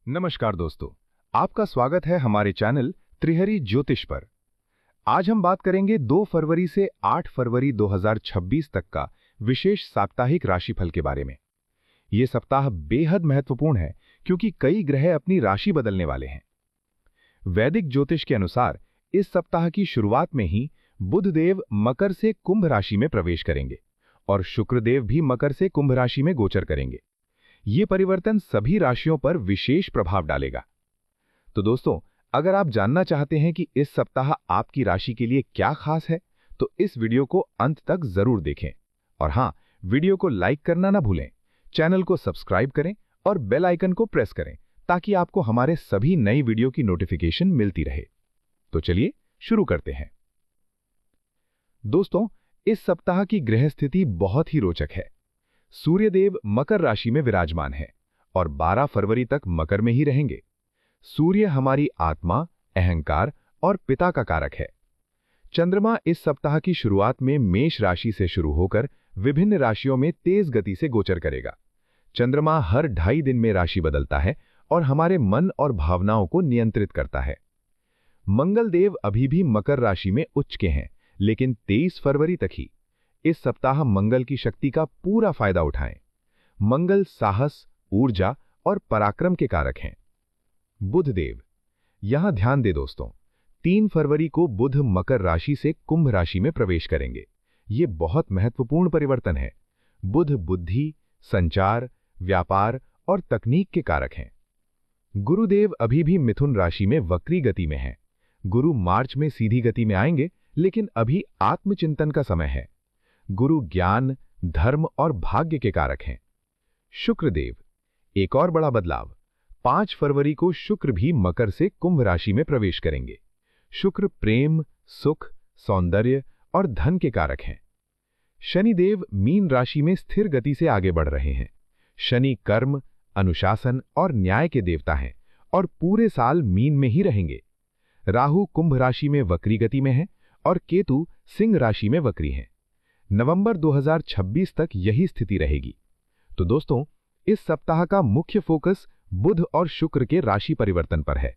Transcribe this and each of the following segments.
नमस्कार दोस्तों, आपका स्वागत है हमारे चैनल त्रिहरी ज्योतिष पर। आज हम बात करेंगे 2 फरवरी से 8 फरवरी 2026 तक का विशेष साप्ताहिक राशिफल के बारे में। ये सप्ताह बेहद महत्वपूर्ण है क्योंकि कई ग्रह अपनी राशि बदलने वाले हैं। वैदिक ज्योतिष के अनुसार इस सप्ताह की शुरुआत में ही बुध देव मकर से कुंभ राशि में प्रवेश करेंगे और शुक्र देव भी मकर से कुंभ राशि में गोचर करेंगे। ये परिवर्तन सभी राशियों पर विशेष प्रभाव डालेगा। तो दोस्तों, अगर आप जानना चाहते हैं कि इस सप्ताह आपकी राशि के लिए क्या खास है, तो इस वीडियो को अंत तक जरूर देखें। और हां, वीडियो को लाइक करना ना भूलें, चैनल को सब्सक्राइब करें और बेल आइकन को प्रेस करें ताकि आपको हमारे सभी नई वीडियो की नोटिफिकेशन मिलती रहे। तो चलिए शुरू करते हैं। दोस्तों, इस सप्ताह की ग्रह स्थिति बहुत ही रोचक है। सूर्यदेव मकर राशि में विराजमान है और 12 फरवरी तक मकर में ही रहेंगे। सूर्य हमारी आत्मा, अहंकार और पिता का कारक है। चंद्रमा इस सप्ताह की शुरुआत में मेष राशि से शुरू होकर विभिन्न राशियों में तेज गति से गोचर करेगा। चंद्रमा हर 2.5 दिन में राशि बदलता है और हमारे मन और भावनाओं को नियंत्रित करता है। मंगल देव अभी भी मकर राशि में उच्च के हैं, लेकिन 23 फरवरी तक ही। इस सप्ताह मंगल की शक्ति का पूरा फायदा उठाएं। मंगल साहस, ऊर्जा और पराक्रम के कारक हैं। बुध देव, यहां ध्यान दें दोस्तों, 3 फरवरी को बुध मकर राशि से कुंभ राशि में प्रवेश करेंगे। ये बहुत महत्वपूर्ण परिवर्तन है। बुध बुद्धि, संचार, व्यापार और तकनीक के कारक हैं। गुरुदेव अभी भी मिथुन राशि में वक्री गति में हैं। गुरु मार्च में सीधी गति में आएंगे, लेकिन अभी आत्मचिंतन का समय है। गुरु ज्ञान, धर्म और भाग्य के कारक हैं। शुक्रदेव, एक और बड़ा बदलाव, 5 फरवरी को शुक्र भी मकर से कुंभ राशि में प्रवेश करेंगे। शुक्र प्रेम, सुख, सौंदर्य और धन के कारक हैं। शनिदेव मीन राशि में स्थिर गति से आगे बढ़ रहे हैं। शनि कर्म, अनुशासन और न्याय के देवता हैं और पूरे साल मीन में ही रहेंगे। राहु कुंभ राशि में वक्री गति में है और केतु सिंह राशि में वक्री हैं। नवंबर 2026 तक यही स्थिति रहेगी। तो दोस्तों, इस सप्ताह का मुख्य फोकस बुध और शुक्र के राशि परिवर्तन पर है।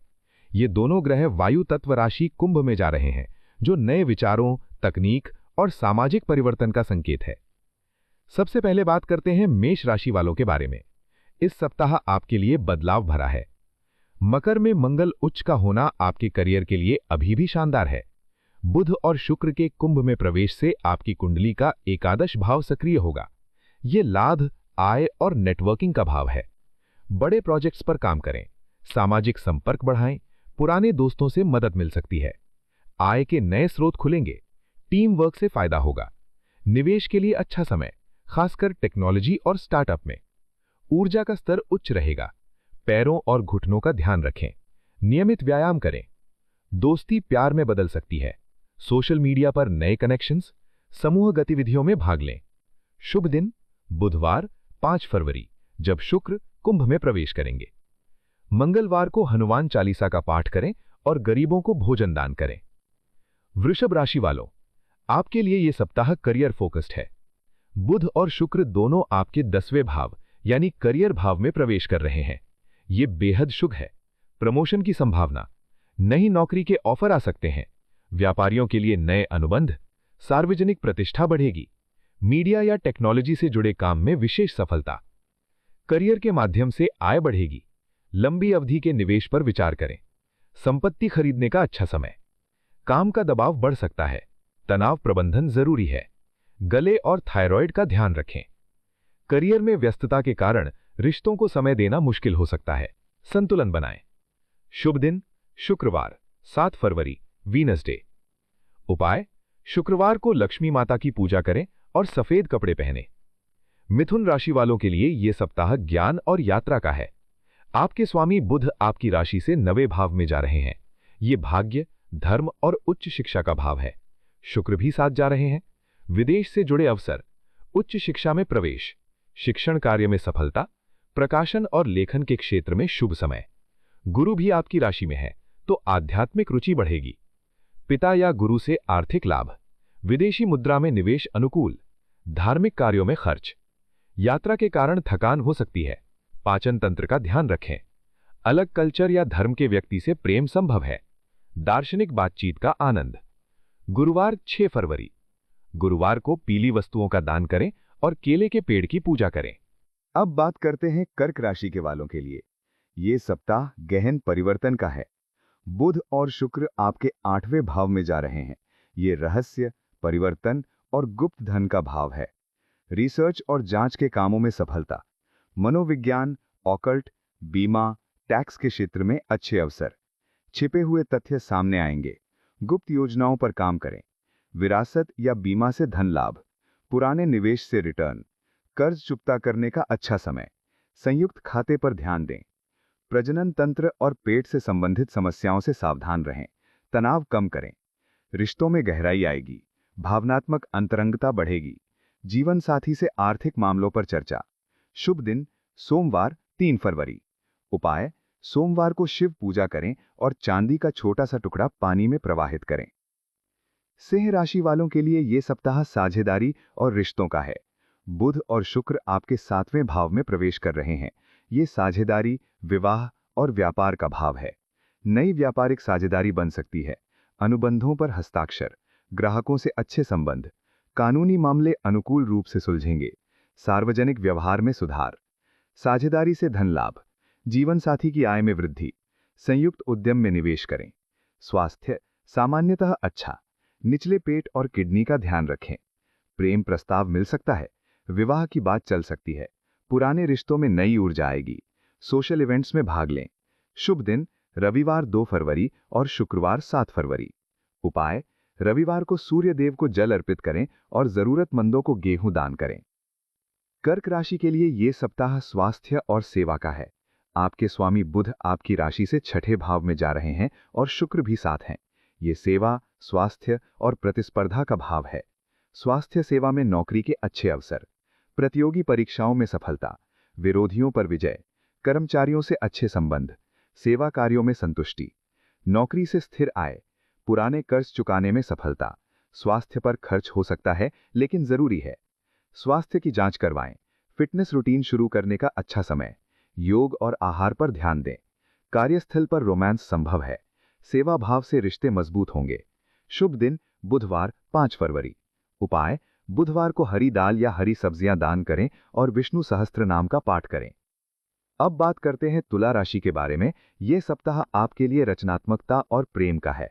ये दोनों ग्रह वायु तत्व राशि कुंभ में जा रहे हैं, जो नए विचारों, तकनीक और सामाजिक परिवर्तन का संकेत है। सबसे पहले बात करते हैं मेष राशि वालों के बारे में। इस सप्ताह आपके लिए बदलाव भरा है। मकर में मंगल उच्च का होना आपके करियर के लिए अभी भी शानदार है। बुध और शुक्र के कुंभ में प्रवेश से आपकी कुंडली का एकादश भाव सक्रिय होगा। ये लाभ, आय और नेटवर्किंग का भाव है। बड़े प्रोजेक्ट्स पर काम करें, सामाजिक संपर्क बढ़ाएं, पुराने दोस्तों से मदद मिल सकती है। आय के नए स्रोत खुलेंगे, टीम वर्क से फायदा होगा। निवेश के लिए अच्छा समय, खासकर टेक्नोलॉजी और स्टार्टअप में। ऊर्जा का स्तर उच्च रहेगा। पैरों और घुटनों का ध्यान रखें। नियमित व्यायाम करें। दोस्ती प्यार में बदल सकती है। सोशल मीडिया पर नए कनेक्शंस, समूह गतिविधियों में भाग लें। शुभ दिन बुधवार 5 फरवरी, जब शुक्र कुंभ में प्रवेश करेंगे। मंगलवार को हनुमान चालीसा का पाठ करें और गरीबों को भोजन दान करें। वृषभ राशि वालों, आपके लिए यह सप्ताह करियर फोकस्ड है। बुध और शुक्र दोनों आपके 10वें भाव यानी करियर भाव में प्रवेश कर रहे हैं। यह बेहद शुभ है। प्रमोशन की संभावना, नई नौकरी के ऑफर आ सकते हैं। व्यापारियों के लिए नए अनुबंध, सार्वजनिक प्रतिष्ठा बढ़ेगी। मीडिया या टेक्नोलॉजी से जुड़े काम में विशेष सफलता। करियर के माध्यम से आय बढ़ेगी। लंबी अवधि के निवेश पर विचार करें। संपत्ति खरीदने का अच्छा समय। काम का दबाव बढ़ सकता है। तनाव प्रबंधन जरूरी है। गले और थायराइड का ध्यान रखें। करियर में व्यस्तता के कारण रिश्तों को समय देना मुश्किल हो सकता है। संतुलन बनाएं। शुभ दिन शुक्रवार 7 फरवरी, वीनस डे। उपाय, शुक्रवार को लक्ष्मी माता की पूजा करें और सफेद कपड़े पहनें। मिथुन राशि वालों के लिए यह सप्ताह ज्ञान और यात्रा का है। आपके स्वामी बुध आपकी राशि से 9वें भाव में जा रहे हैं। ये भाग्य, धर्म और उच्च शिक्षा का भाव है। शुक्र भी साथ जा रहे हैं। विदेश से जुड़े अवसर, उच्च शिक्षा में प्रवेश, शिक्षण कार्य में सफलता, प्रकाशन और लेखन के क्षेत्र में शुभ समय। गुरु भी आपकी राशि में है, तो आध्यात्मिक रुचि बढ़ेगी। पिता या गुरु से आर्थिक लाभ, विदेशी मुद्रा में निवेश अनुकूल, धार्मिक कार्यों में खर्च। यात्रा के कारण थकान हो सकती है। पाचन तंत्र का ध्यान रखें। अलग कल्चर या धर्म के व्यक्ति से प्रेम संभव है। दार्शनिक बातचीत का आनंद। गुरुवार 6 फरवरी। गुरुवार को पीली वस्तुओं का दान करें और केले के पेड़ की पूजा करें। अब बात करते हैं कर्क राशि के वालों के लिए। ये सप्ताह गहन परिवर्तन का है। बुध और शुक्र आपके 8वें भाव में जा रहे हैं। ये रहस्य, परिवर्तन और गुप्त धन का भाव है। रिसर्च और जांच के कामों में सफलता। मनोविज्ञान, ऑकल्ट, बीमा, टैक्स के क्षेत्र में अच्छे अवसर। छिपे हुए तथ्य सामने आएंगे। गुप्त योजनाओं पर काम करें। विरासत या बीमा से धन लाभ। पुराने निवेश से रिटर्न। कर्ज चुकता करने का अच्छा समय। संयुक्त खाते पर ध्यान दें। प्रजनन तंत्र और पेट से संबंधित समस्याओं से सावधान रहें। तनाव कम करें। रिश्तों में गहराई आएगी। भावनात्मक अंतरंगता बढ़ेगी। जीवन साथी से आर्थिक मामलों पर चर्चा। शुभ दिन सोमवार 3 फरवरी। उपाय, सोमवार को शिव पूजा करें और चांदी का छोटा सा टुकड़ा पानी में प्रवाहित करें। सिंह राशि वालों के लिए यह सप्ताह साझेदारी और रिश्तों का है। बुध और शुक्र आपके 7वें भाव में प्रवेश कर रहे हैं। ये साझेदारी, विवाह और व्यापार का भाव है। नई व्यापारिक साझेदारी बन सकती है। अनुबंधों पर हस्ताक्षर। ग्राहकों से अच्छे संबंध। कानूनी मामले अनुकूल रूप से सुलझेंगे। सार्वजनिक व्यवहार में सुधार। साझेदारी से धन लाभ। जीवन साथी की आय में वृद्धि। संयुक्त उद्यम में निवेश करें। स्वास्थ्य सामान्यतः अच्छा। निचले पेट और किडनी का ध्यान रखें। प्रेम प्रस्ताव मिल सकता है। विवाह की बात चल सकती है। पुराने रिश्तों में नई ऊर्जा आएगी। सोशल इवेंट्स में भाग लें। शुभ दिन रविवार 2 फरवरी और शुक्रवार 7 फरवरी। उपाय, रविवार को सूर्य देव को जल अर्पित करें और जरूरतमंदों को गेहूं दान करें। कर्क राशि के लिए यह सप्ताह स्वास्थ्य और सेवा का है। आपके स्वामी बुध आपकी राशि से 6ठे भाव में जा रहे हैं और शुक्र भी साथ हैं। ये सेवा, स्वास्थ्य और प्रतिस्पर्धा का भाव है। स्वास्थ्य सेवा में नौकरी के अच्छे अवसर। प्रतियोगी परीक्षाओं में सफलता। विरोधियों पर विजय। कर्मचारियों से अच्छे संबंध। सेवा कार्यों में संतुष्टि। नौकरी से स्थिर आय। पुराने कर्ज चुकाने में सफलता। स्वास्थ्य पर खर्च हो सकता है लेकिन जरूरी है। स्वास्थ्य की जांच करवाएं। फिटनेस रूटीन शुरू करने का अच्छा समय। योग और आहार पर ध्यान दें। कार्यस्थल पर रोमांस संभव है। सेवा भाव से रिश्ते मजबूत होंगे। शुभ दिन बुधवार 5 फरवरी। उपाय, बुधवार को हरी दाल या हरी सब्जियां दान करें और विष्णु सहस्त्र नाम का पाठ करें। अब बात करते हैं तुला राशि के बारे में। यह सप्ताह आपके लिए रचनात्मकता और प्रेम का है।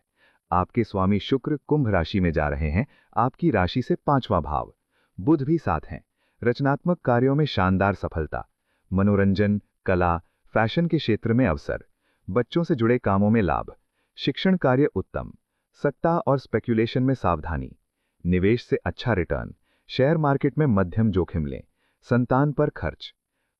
आपके स्वामी शुक्र कुंभ राशि में जा रहे हैं। आपकी राशि से 5वां भाव। बुध भी साथ हैं। रचनात्मक कार्यों में शानदार सफलता। मनोरंजन, कला, फैशन के क्षेत्र में अवसर। बच्चों से जुड़े कामों में लाभ। शिक्षण कार्य उत्तम। सट्टा और स्पेक्यूलेशन में सावधानी। निवेश से अच्छा रिटर्न। शेयर मार्केट में मध्यम जोखिम लें। संतान पर खर्च।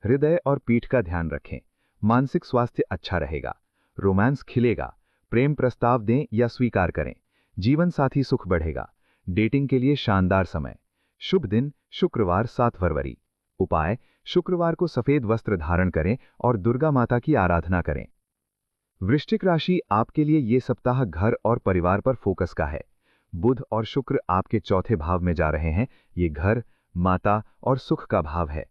हृदय और पीठ का ध्यान रखें। मानसिक स्वास्थ्य अच्छा रहेगा। रोमांस खिलेगा। प्रेम प्रस्ताव दें या स्वीकार करें। जीवन साथी सुख बढ़ेगा। डेटिंग के लिए शानदार समय। शुभ दिन शुक्रवार 7 फरवरी। उपाय, शुक्रवार को सफेद वस्त्र धारण करें और दुर्गा माता की आराधना करें। वृश्चिक राशि आपके लिए यह सप्ताह घर और परिवार पर फोकस का है। बुध और शुक्र आपके 4थे भाव में जा रहे हैं। ये घर, माता और सुख का भाव है।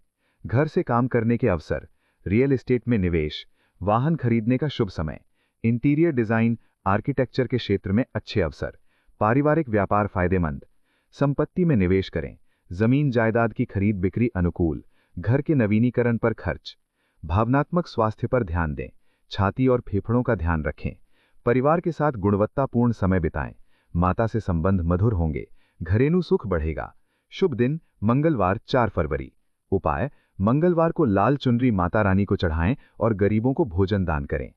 घर से काम करने के अवसर। रियल एस्टेट में निवेश। वाहन खरीदने का शुभ समय। इंटीरियर डिजाइन, आर्किटेक्चर के क्षेत्र में अच्छे अवसर। पारिवारिक व्यापार फायदेमंद। संपत्ति में निवेश करें। जमीन जायदाद की खरीद बिक्री अनुकूल। घर के नवीनीकरण पर खर्च। भावनात्मक स्वास्थ्य पर ध्यान दें। छाती और फेफड़ों का ध्यान रखें। परिवार के साथ गुणवत्तापूर्ण समय बिताएं। माता से संबंध मधुर होंगे। घरेलू सुख बढ़ेगा। शुभ दिन मंगलवार 4 फरवरी। उपाय, मंगलवार को लाल चुनरी माता रानी को चढ़ाएं और गरीबों को भोजन दान करें।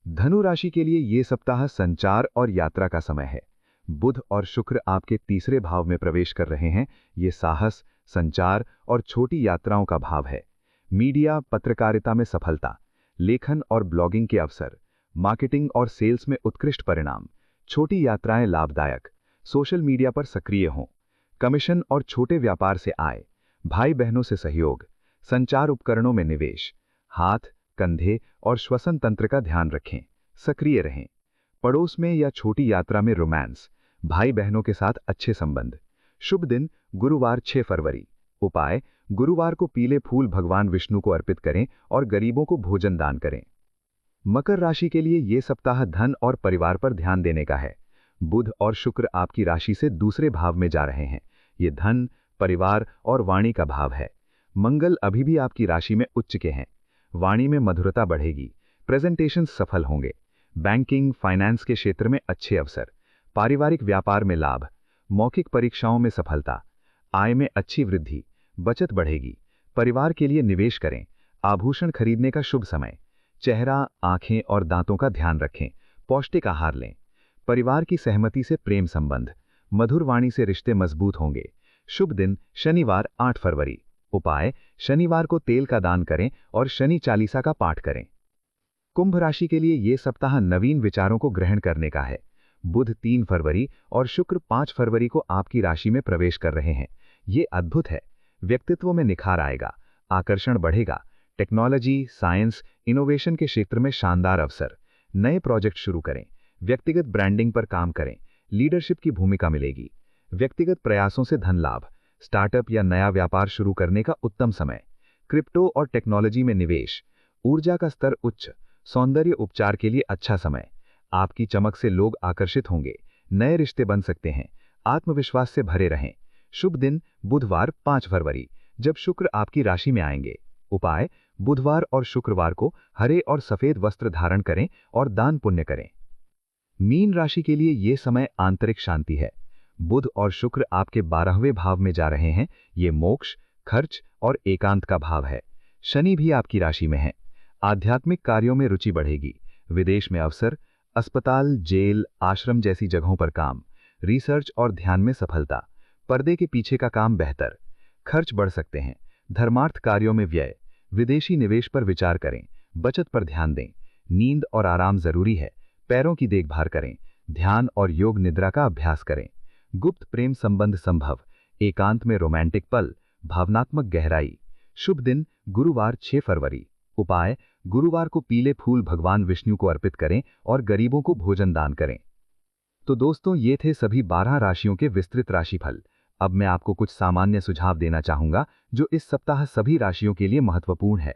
धनु राशि के लिए यह सप्ताह संचार और यात्रा का समय है। बुध और शुक्र आपके 3रे भाव में प्रवेश कर रहे हैं। ये साहस, संचार और छोटी यात्राओं का भाव है। मीडिया, पत्रकारिता में सफलता। लेखन और ब्लॉगिंग के अवसर। मार्केटिंग और सेल्स में उत्कृष्ट परिणाम। छोटी यात्राएं लाभदायक। सोशल मीडिया पर सक्रिय हों। कमीशन और छोटे व्यापार से आय। भाई बहनों से सहयोग। संचार उपकरणों में निवेश। हाथ, कंधे और श्वसन तंत्र का ध्यान रखें। सक्रिय रहें। पड़ोस में या छोटी यात्रा में रोमांस। भाई बहनों के साथ अच्छे संबंध। शुभ दिन गुरुवार 6 फरवरी। उपाय, गुरुवार को पीले फूल भगवान विष्णु को अर्पित करें और गरीबों को भोजन दान करें। मकर राशि के लिए ये सप्ताह धन और परिवार पर ध्यान देने का है। बुध और शुक्र आपकी राशि से दूसरे भाव में जा रहे हैं। ये धन, परिवार और वाणी का भाव है। मंगल अभी भी आपकी राशि में उच्च के हैं। वाणी में मधुरता बढ़ेगी, प्रेजेंटेशन सफल होंगे। बैंकिंग, फाइनेंस के क्षेत्र में अच्छे अवसर, पारिवारिक व्यापार में लाभ, मौखिक परीक्षाओं में सफलता, आय में अच्छी वृद्धि, बचत बढ़ेगी। परिवार के लिए निवेश करें, आभूषण खरीदने का शुभ समय। चेहरा, आंखें और दांतों का ध्यान रखें, पौष्टिक आहार लें। परिवार की सहमति से प्रेम संबंध, मधुर वाणी से रिश्ते मजबूत होंगे। शुभ दिन शनिवार 8 फरवरी। उपाय, शनिवार को तेल का दान करें और शनि चालीसा का पाठ करें। कुंभ राशि के लिए ये सप्ताह नवीन विचारों को ग्रहण करने का है। बुध 3 फरवरी और शुक्र 5 फरवरी को आपकी राशि में प्रवेश कर रहे हैं। ये अद्भुत है। व्यक्तित्व में निखार आएगा, आकर्षण बढ़ेगा। टेक्नोलॉजी, साइंस, इनोवेशन के क्षेत्र में शानदार अवसर। नए प्रोजेक्ट शुरू करें, व्यक्तिगत ब्रांडिंग पर काम करें, लीडरशिप की भूमिका मिलेगी। व्यक्तिगत प्रयासों से धन लाभ, स्टार्टअप या नया व्यापार शुरू करने का उत्तम समय। क्रिप्टो और टेक्नोलॉजी में निवेश, ऊर्जा का स्तर उच्च, सौंदर्य उपचार के लिए अच्छा समय। आपकी चमक से लोग आकर्षित होंगे, नए रिश्ते बन सकते हैं। आत्मविश्वास से भरे रहें। शुभ दिन बुधवार 5 फरवरी, जब शुक्र आपकी राशि में आएंगे। उपाय, बुधवार और शुक्रवार को हरे और सफेद वस्त्र धारण करें और दान पुण्य करें। मीन राशि के लिए यह समय आंतरिक शांति है। बुध और शुक्र आपके 12वें भाव में जा रहे हैं। ये मोक्ष, खर्च और एकांत का भाव है। शनि भी आपकी राशि में है। आध्यात्मिक कार्यों में रुचि बढ़ेगी। विदेश में अवसर, अस्पताल, जेल, आश्रम जैसी जगहों पर काम, रिसर्च और ध्यान में सफलता। पर्दे के पीछे का काम बेहतर। खर्च बढ़ सकते हैं। धर्मार्थ कार्यों में व्यय। विदेशी निवेश पर विचार करें, बचत पर ध्यान दें। नींद और आराम जरूरी है। पैरों की देखभाल करें। ध्यान और योग निद्रा का अभ्यास करें। गुप्त प्रेम संबंध संभव। एकांत में रोमांटिक पल, भावनात्मक गहराई। शुभ दिन गुरुवार 6 फरवरी। उपाय, गुरुवार को पीले फूल भगवान विष्णु को अर्पित करें और गरीबों को भोजन दान करें। तो दोस्तों, ये थे सभी 12 राशियों के विस्तृत राशिफल। अब मैं आपको कुछ सामान्य सुझाव देना चाहूंगा जो इस सप्ताह सभी राशियों के लिए महत्वपूर्ण है।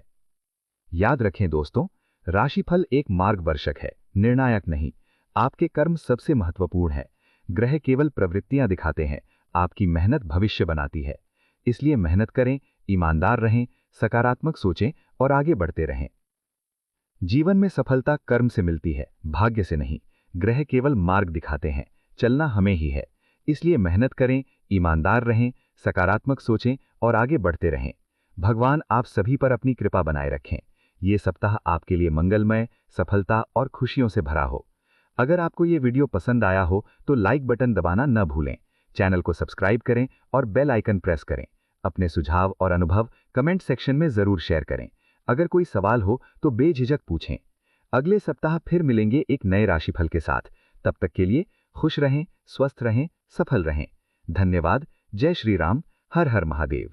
याद रखें दोस्तों, राशिफल एक मार्गदर्शक है, निर्णायक नहीं। आपके कर्म सबसे महत्वपूर्ण है। ग्रह केवल प्रवृत्तियां दिखाते हैं, आपकी मेहनत भविष्य बनाती है। इसलिए मेहनत करें, ईमानदार रहें, सकारात्मक सोचें और आगे बढ़ते रहें। जीवन में सफलता कर्म से मिलती है, भाग्य से नहीं। ग्रह केवल मार्ग दिखाते हैं, चलना हमें ही है। इसलिए मेहनत करें, ईमानदार रहें, सकारात्मक सोचें और आगे बढ़ते रहें। भगवान आप सभी पर अपनी कृपा बनाए रखें। ये सप्ताह आपके लिए मंगलमय, सफलता और खुशियों से भरा हो। अगर आपको ये वीडियो पसंद आया हो तो लाइक बटन दबाना न भूलें। चैनल को सब्सक्राइब करें और बेल आइकन प्रेस करें। अपने सुझाव और अनुभव कमेंट सेक्शन में जरूर शेयर करें। अगर कोई सवाल हो तो बेझिझक पूछें। अगले सप्ताह फिर मिलेंगे एक नए राशिफल के साथ। तब तक के लिए खुश रहें, स्वस्थ रहें, सफल रहें। धन्यवाद। जय श्री राम। हर हर महादेव।